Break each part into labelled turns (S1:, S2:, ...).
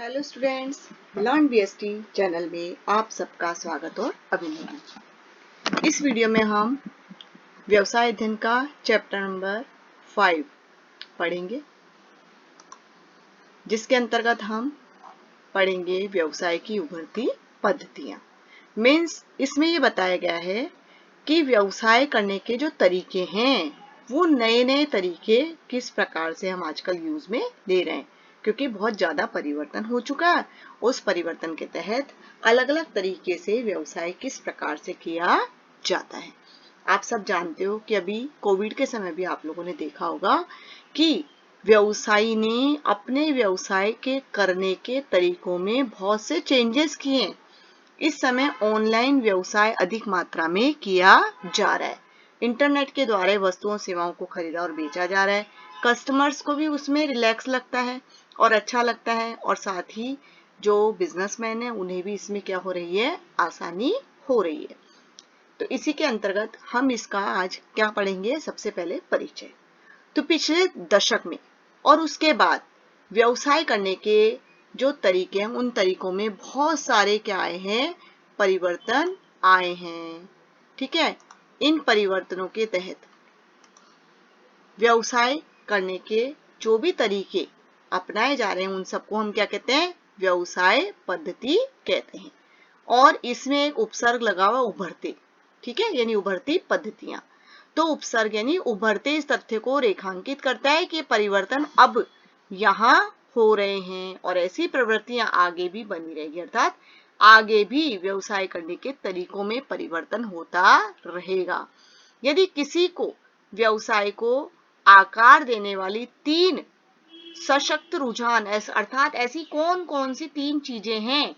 S1: Hello students, learn BST channel में आप सबका स्वागत और अभिनंदन। इस वीडियो में हम व्यवसाय अध्ययन का चैप्टर नंबर 5 पढ़ेंगे, जिसके अंतर्गत हम पढ़ेंगे व्यवसाय की उभरती पद्धतियां। मीन्स इसमें ये बताया गया है कि व्यवसाय करने के जो तरीके हैं वो नए नए तरीके किस प्रकार से हम आजकल यूज में ले रहे हैं, क्योंकि बहुत ज्यादा परिवर्तन हो चुका है। उस परिवर्तन के तहत अलग अलग तरीके से व्यवसाय किस प्रकार से किया जाता है। आप सब जानते हो कि अभी कोविड के समय भी आप लोगों ने देखा होगा कि व्यवसायी ने अपने व्यवसाय के करने के तरीकों में बहुत से चेंजेस किए। इस समय ऑनलाइन व्यवसाय अधिक मात्रा में किया जा रहा है। इंटरनेट के द्वारा वस्तुओं सेवाओं को खरीदा और बेचा जा रहा है। कस्टमर्स को भी उसमें रिलैक्स लगता है और अच्छा लगता है, और साथ ही जो बिजनेसमैन है उन्हें भी इसमें क्या हो रही है, आसानी हो रही है। तो इसी के अंतर्गत हम इसका आज क्या पढ़ेंगे, सबसे पहले परिचय। तो पिछले दशक में और उसके बाद व्यवसाय करने के जो तरीके हैं उन तरीकों में बहुत सारे क्या आए हैं, परिवर्तन आए हैं। ठीक है, इन परिवर्तनों के तहत व्यवसाय करने के जो भी तरीके अपनाए जा रहे हैं उन सबको हम क्या कहते हैं, व्यवसाय पद्धति कहते हैं। और इसमें एक उपसर्ग लगा हुआ उभरते, ठीक है, यानी उभरती पद्धतियां। तो उपसर्ग यानी उभरते इस तथ्य को रेखांकित करता है कि परिवर्तन अब यहाँ हो रहे हैं और ऐसी प्रवृत्तियां आगे भी बनी रहेगी, अर्थात आगे भी व्यवसाय करने के तरीकों में परिवर्तन होता रहेगा। यदि किसी को व्यवसाय को आकार देने वाली 3 सशक्त रुझान, अर्थात ऐसी कौन कौन सी 3 चीजें हैं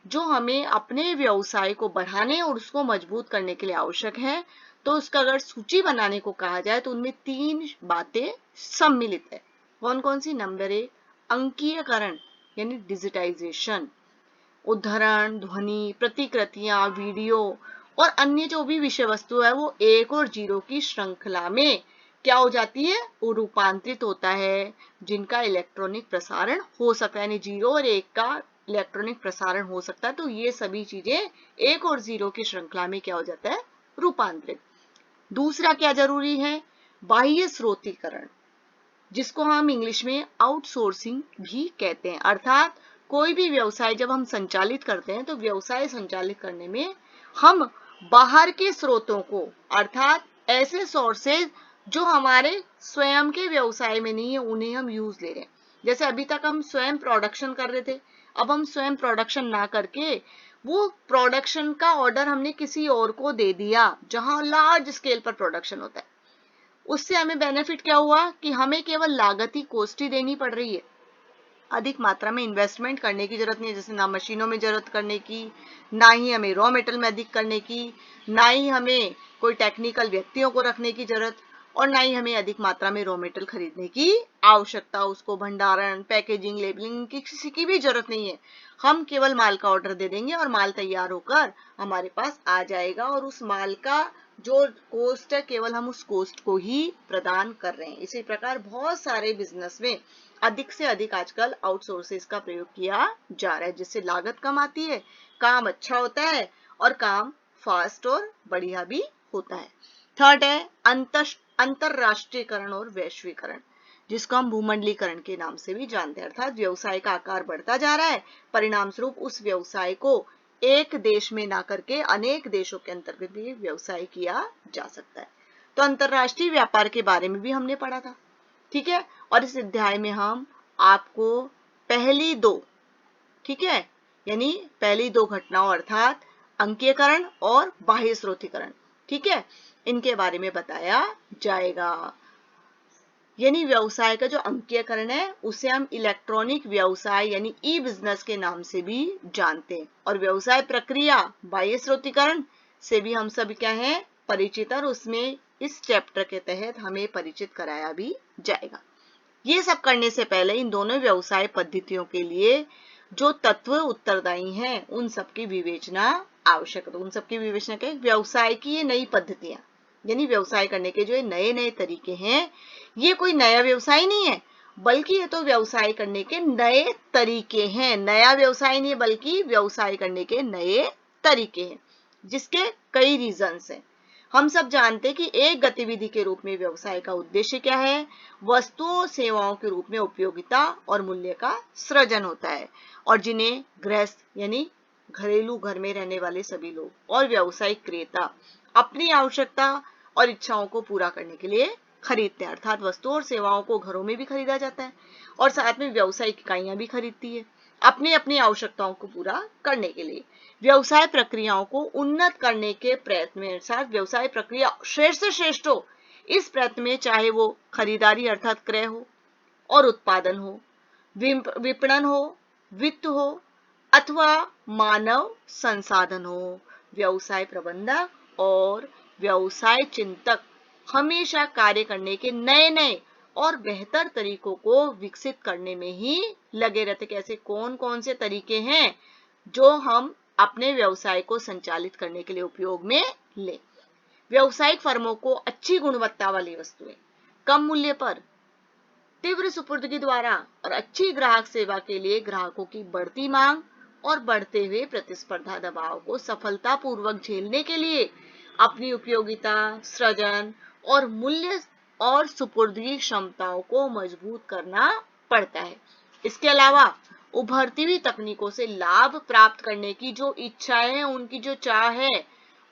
S1: जो हमें अपने व्यवसाय को बढ़ाने और उसको मजबूत करने के लिए आवश्यक है, तो उसका अगर सूची बनाने को कहा जाए तो उनमें 3 बातें सम्मिलित है। कौन कौन सी? नंबर 1, अंकीयकरण यानी डिजिटाइजेशन। उद्धरण, ध्वनि, प्रतिकृतियां, वीडियो और अन्य जो भी विषय वस्तु है वो 1 और 0 की श्रृंखला में क्या हो जाती है, वो रूपांतरित होता है, जिनका इलेक्ट्रॉनिक प्रसारण हो सकता है, यानी 0 और 1 का इलेक्ट्रॉनिक प्रसारण हो सकता है। तो ये सभी चीजें 1 और 0 की श्रृंखला में क्या हो जाता है, रूपांतरित। दूसरा क्या जरूरी है, बाह्य स्रोतीकरण, जिसको हम इंग्लिश में आउटसोर्सिंग भी कहते हैं। अर्थात कोई भी व्यवसाय जब हम संचालित करते हैं तो व्यवसाय संचालित करने में हम बाहर के स्रोतों को, अर्थात ऐसे सोर्सेज जो हमारे स्वयं के व्यवसाय में नहीं है, उन्हें हम यूज ले रहे हैं। जैसे अभी तक हम स्वयं प्रोडक्शन कर रहे थे, अब हम स्वयं प्रोडक्शन ना करके वो प्रोडक्शन का ऑर्डर हमने किसी और को दे दिया जहां लार्ज स्केल पर प्रोडक्शन होता है। उससे हमें बेनिफिट क्या हुआ कि हमें केवल लागत ही, कॉस्ट ही देनी पड़ रही है, अधिक मात्रा में इन्वेस्टमेंट करने की जरूरत नहीं है। जैसे ना मशीनों में जरूरत करने की, ना ही हमें रॉ मेटेरियल में अधिक करने की, ना ही हमें कोई टेक्निकल व्यक्तियों को रखने की जरूरत, और ना ही हमें अधिक मात्रा में रॉ मेटेरियल खरीदने की आवश्यकता। उसको भंडारण, पैकेजिंग, लेबलिंग की किसी की भी जरूरत नहीं है। हम केवल माल का ऑर्डर दे देंगे और माल तैयार होकर हमारे पास आ जाएगा, और उस माल का जो कॉस्ट है केवल हम उस कॉस्ट को ही प्रदान कर रहे हैं। इसी प्रकार बहुत सारे बिजनेस में अधिक से अधिक आजकल आउटसोर्सेज का प्रयोग किया जा रहा है, जिससे लागत कम आती है, काम अच्छा होता है और काम फास्ट और बढ़िया भी होता है। थर्ड है अंतरराष्ट्रीयकरण और वैश्वीकरण, जिसको हम भूमंडलीकरण के नाम से भी जानते हैं। अर्थात व्यवसाय का आकार बढ़ता जा रहा है, परिणाम स्वरूप उस व्यवसाय को एक देश में ना करके अनेक देशों के अंतर्गत भी व्यवसाय किया जा सकता है। तो अंतरराष्ट्रीय व्यापार के बारे में भी हमने पढ़ा था, ठीक है। और इस अध्याय में हम आपको पहली 2, ठीक है, यानी पहली 2 घटनाओं अर्थात अंकीयकरण और बाह्य स्रोतीकरण, ठीक है, इनके बारे में बताया जाएगा। यानी व्यवसाय का जो अंकीयकरण है उसे हम इलेक्ट्रॉनिक व्यवसाय यानी ई बिजनेस के नाम से भी जानते हैं, और व्यवसाय प्रक्रिया बाह्य स्रोतीकरण से भी हम सब क्या है, परिचित, और उसमें इस चैप्टर के तहत हमें परिचित कराया भी जाएगा। ये सब करने से पहले इन दोनों व्यवसाय पद्धतियों के लिए जो तत्व उत्तरदायी हैं उन सबकी विवेचना आवश्यक है। तो उन सबकी विवेचना के व्यवसाय की ये नई पद्धतियां, यानी व्यवसाय करने के जो नए नए तरीके हैं, ये कोई नया व्यवसाय नहीं है, बल्कि ये तो व्यवसाय करने के नए तरीके हैं। नया व्यवसाय नहीं है, बल्कि व्यवसाय करने के नए तरीके हैं, जिसके कई रीजंस हैं। हम सब जानते हैं कि एक गतिविधि के रूप में व्यवसाय का उद्देश्य क्या है? वस्तुओं सेवाओं के रूप में उपयोगिता और मूल्य का सृजन होता है, और जिन्हें गृहस्थ यानी घरेलू घर में रहने वाले सभी लोग और व्यावसायिक क्रेता अपनी आवश्यकता और इच्छाओं को पूरा करने के लिए खरीदते हैं। अर्थात वस्तुओं और सेवाओं को घरों में भी खरीदा जाता है और साथ में व्यावसायिक इकाइयां भी खरीदती है अपनी अपनी आवश्यकताओं को पूरा करने के लिए। व्यवसाय प्रक्रियाओं को उन्नत करने के प्रयत्न में अर्थात व्यवसाय प्रक्रिया श्रेष्ठ से श्रेष्ठ हो, इस प्रयत्न में चाहे वो खरीदारी अर्थात क्रय हो और उत्पादन हो, विपणन हो, वित्त हो अथवा मानव संसाधन हो, व्यवसाय प्रबंधक और व्यवसाय चिंतक हमेशा कार्य करने के नए नए और बेहतर तरीकों को विकसित करने में ही लगे रहते। कैसे कौन कौन से तरीके हैं जो हम अपने व्यवसाय को संचालित करने के लिए उपयोग में ले। व्यवसायिक फर्मों को अच्छी गुणवत्ता वाली वस्तुएं कम मूल्य पर तीव्र सुपुर्दगी द्वारा और अच्छी ग्राहक सेवा के लिए ग्राहकों की बढ़ती मांग और बढ़ते हुए प्रतिस्पर्धा दबाव को सफलतापूर्वक झेलने के लिए अपनी उपयोगिता, सृजन और मूल्य और सुपुर्दगी क्षमताओं को मजबूत करना पड़ता है। इसके अलावा उभरती हुई तकनीकों से लाभ प्राप्त करने की जो इच्छाएं हैं, उनकी जो चाह है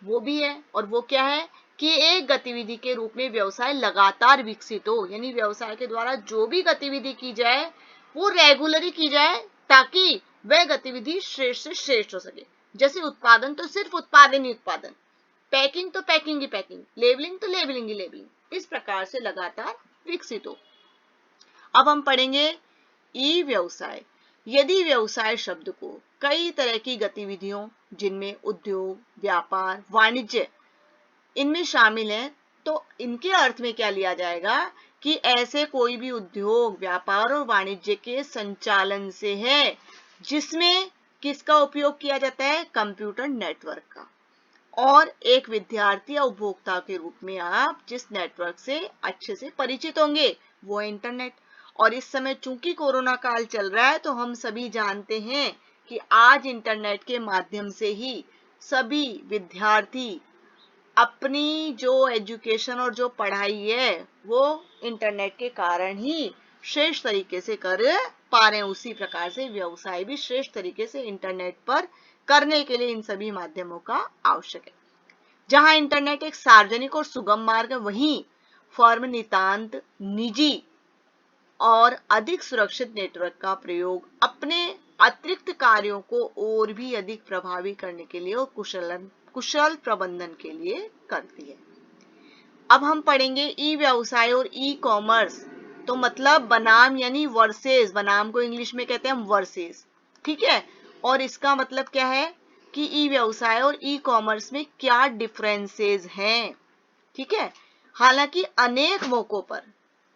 S1: वो भी है। और वो क्या है कि एक गतिविधि के रूप में व्यवसाय लगातार विकसित हो, यानी व्यवसाय के द्वारा जो भी गतिविधि की जाए वो रेगुलरी की जाए ताकि वह गतिविधि श्रेष्ठ से श्रेष्ठ हो सके। जैसे उत्पादन तो सिर्फ उत्पादन ही उत्पादन, पैकिंग तो पैकिंग ही पैकिंग, लेबलिंग तो लेबलिंग ही लेबलिंग, इस प्रकार से लगातार विकसित हो। अब हम पढ़ेंगे ई व्यवसाय। यदि व्यवसाय शब्द को कई तरह की गतिविधियों जिनमें उद्योग, व्यापार, वाणिज्य इनमें शामिल है, तो इनके अर्थ में क्या लिया जाएगा कि ऐसे कोई भी उद्योग, व्यापार और वाणिज्य के संचालन से है जिसमें किसका उपयोग किया जाता है? कंप्यूटर नेटवर्क का। और एक विद्यार्थी या उपभोक्ता के रूप में आप जिस नेटवर्क से अच्छे से परिचित होंगे वो है इंटरनेट। और इस समय चूंकि कोरोना काल चल रहा है तो हम सभी जानते हैं कि आज इंटरनेट के माध्यम से ही सभी विद्यार्थी अपनी जो एजुकेशन और जो पढ़ाई है वो इंटरनेट के कारण ही श्रेष्ठ तरीके से कर पा रहे हैं। उसी प्रकार से व्यवसाय भी श्रेष्ठ तरीके से इंटरनेट पर करने के लिए इन सभी माध्यमों का आवश्यक है। जहां इंटरनेट एक सार्वजनिक और सुगम मार्ग है, वहीं फर्म नितांत निजी और अधिक सुरक्षित नेटवर्क का प्रयोग अपने अतिरिक्त कार्यों को और भी अधिक प्रभावी करने के लिए और कुशल प्रबंधन के लिए करती है। अब हम पढ़ेंगे ई व्यवसाय और ई कॉमर्स। तो मतलब बनाम यानी वर्सेस, बनाम को इंग्लिश में कहते हैं हम वर्सेस, ठीक है। और इसका मतलब क्या है कि ई व्यवसाय और ई कॉमर्स में क्या डिफरेंसेस हैं, ठीक है। हालांकि अनेक मौकों पर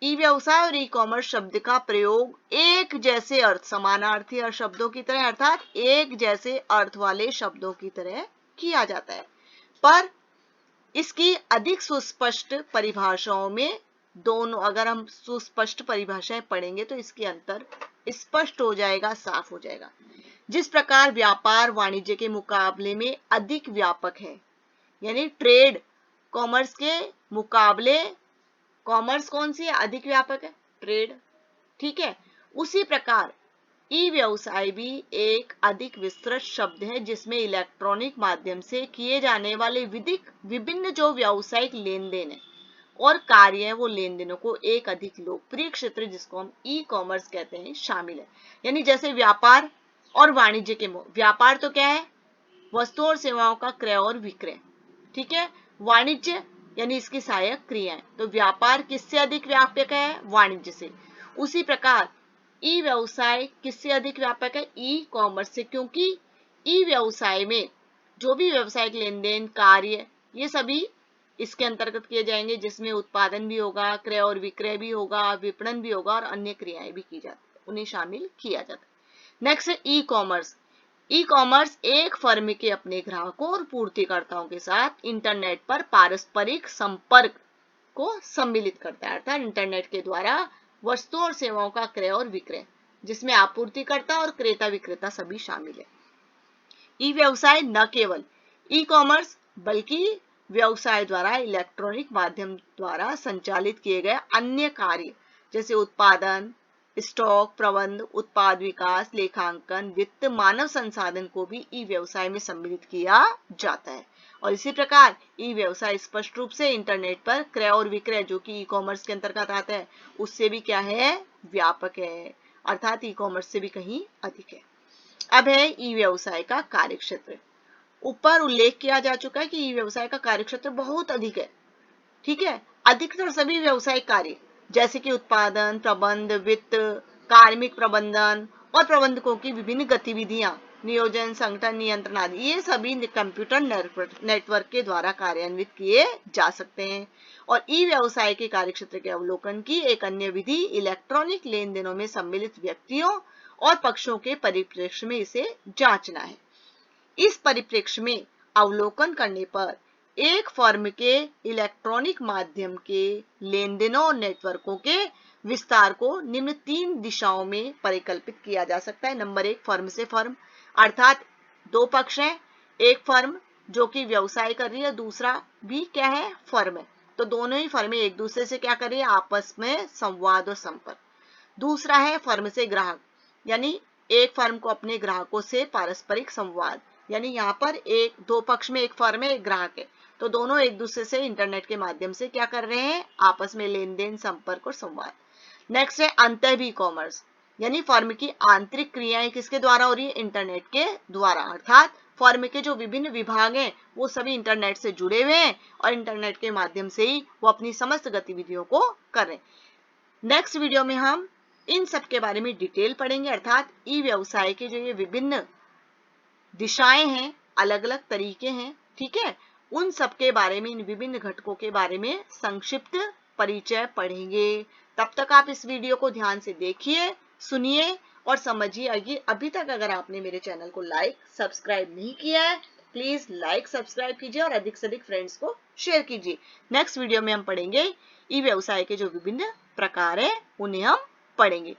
S1: ई व्यवसाय और ई कॉमर्स शब्द का प्रयोग एक जैसे अर्थ, समानार्थी शब्दों की तरह अर्थात एक जैसे अर्थ वाले शब्दों की तरह किया जाता है, पर इसकी अधिक सुस्पष्ट परिभाषाओं में दोनों, अगर हम सुस्पष्ट परिभाषाएं पढ़ेंगे तो इसके अंतर स्पष्ट हो जाएगा, साफ हो जाएगा। जिस प्रकार व्यापार वाणिज्य के मुकाबले में अधिक व्यापक है, यानी ट्रेड कॉमर्स के मुकाबले कॉमर्स कौन सी है? अधिक व्यापक है, ट्रेड, ठीक है। उसी प्रकार ई व्यवसाय भी एक अधिक विस्तृत शब्द है जिसमें इलेक्ट्रॉनिक माध्यम से किए जाने वाले विभिन्न जो व्यावसायिक लेन देन है और कार्य है, वो लेन देनों को एक अधिक लोकप्रिय क्षेत्र जिसको हम ई कॉमर्स कहते हैं शामिल है। यानी जैसे व्यापार और वाणिज्य के व्यापार तो क्या है? वस्तुओं और सेवाओं का क्रय और विक्रय, ठीक है। वाणिज्य यानी इसकी सहायक क्रियाएं, तो व्यापार किससे अधिक व्यापक है? वाणिज्य से। उसी प्रकार ई व्यवसाय किससे अधिक व्यापक है? ई कॉमर्स से, क्योंकि ई व्यवसाय में जो भी व्यावसायिक लेन देन कार्य ये सभी इसके अंतर्गत किए जाएंगे, जिसमें उत्पादन भी होगा, क्रय और विक्रय भी होगा, विपणन भी होगा और अन्य क्रियाएं भी की जाती है, उन्हें शामिल किया जाता है। नेक्स्ट है ई कॉमर्स। ई कॉमर्स एक फर्म के अपने ग्राहकों और पूर्तिकर्ताओं के साथ इंटरनेट पर पारस्परिक संपर्क को सम्मिलित करता है, अर्थात इंटरनेट के द्वारा वस्तुओं और सेवाओं का क्रय और विक्रय, जिसमें आपूर्तिकर्ता और क्रेता विक्रेता सभी शामिल है। ई व्यवसाय न केवल ई कॉमर्स बल्कि व्यवसाय द्वारा इलेक्ट्रॉनिक माध्यम द्वारा संचालित किए गए अन्य कार्य जैसे उत्पादन, स्टॉक प्रबंध, उत्पाद विकास, लेखांकन, वित्त, मानव संसाधन को भी ई व्यवसाय में सम्मिलित किया जाता है। और इसी प्रकार ई व्यवसाय स्पष्ट रूप से इंटरनेट पर क्रय और विक्रय, जो कि ई कॉमर्स के अंतर्गत आता है, उससे भी क्या है, व्यापक है, अर्थात ई कॉमर्स से भी कहीं अधिक है। अब है ई व्यवसाय का कार्यक्षेत्र। ऊपर उल्लेख किया जा चुका है कि ई व्यवसाय का कार्यक्षेत्र बहुत अधिक है। ठीक है, अधिकतर सभी व्यवसायिक कार्य जैसे कि उत्पादन, प्रबंध, वित्त, कार्मिक प्रबंधन और प्रबंधकों की विभिन्न गतिविधियां, नियोजन, संगठन, नियंत्रण आदि, ये सभी कंप्यूटर नेटवर्क के द्वारा कार्यान्वित किए जा सकते हैं। और ई व्यवसाय के कार्यक्षेत्र के अवलोकन की एक अन्य विधि इलेक्ट्रॉनिक लेन देनों में सम्मिलित व्यक्तियों और पक्षों के परिप्रेक्ष्य में इसे जांचना है। इस परिप्रेक्ष्य में अवलोकन करने पर एक फर्म के इलेक्ट्रॉनिक माध्यम के लेन देनों और नेटवर्कों के विस्तार को निम्न 3 दिशाओं में परिकल्पित किया जा सकता है। नंबर 1, फर्म से फर्म, अर्थात 2 पक्ष हैं, एक फर्म जो कि व्यवसाय कर रही है, दूसरा भी क्या है, फर्म है, तो दोनों ही फर्में एक दूसरे से क्या कर रही है, आपस में संवाद और संपर्क। दूसरा है फर्म से ग्राहक, यानी एक फर्म को अपने ग्राहकों से पारस्परिक संवाद, यानी यहाँ पर दो पक्ष में एक फर्म है, एक ग्राहक है, तो दोनों एक दूसरे से इंटरनेट के माध्यम से क्या कर रहे हैं, आपस में लेन देन, संपर्क और संवाद। नेक्स्ट है अंतर भी कॉमर्स, यानी फर्म की आंतरिक क्रियाएं किसके द्वारा हो रही है, इंटरनेट के द्वारा, अर्थात फर्म के जो विभिन्न विभाग हैं वो सभी इंटरनेट से जुड़े हुए हैं और इंटरनेट के माध्यम से ही वो अपनी समस्त गतिविधियों को कर रहे हैं। नेक्स्ट वीडियो में हम इन सब के बारे में डिटेल पढ़ेंगे, अर्थात ई व्यवसाय के जो ये विभिन्न दिशाएं हैं, अलग अलग तरीके हैं, ठीक है, उन सब के बारे में, इन विभिन्न घटकों के बारे में संक्षिप्त परिचय पढ़ेंगे। तब तक आप इस वीडियो को ध्यान से देखिए, सुनिए और समझिए। अभी तक अगर आपने मेरे चैनल को लाइक सब्सक्राइब नहीं किया है, प्लीज लाइक सब्सक्राइब कीजिए और अधिक से अधिक फ्रेंड्स को शेयर कीजिए। नेक्स्ट वीडियो में हम पढ़ेंगे ई व्यवसाय के जो विभिन्न प्रकार है, उन्हें हम पढ़ेंगे।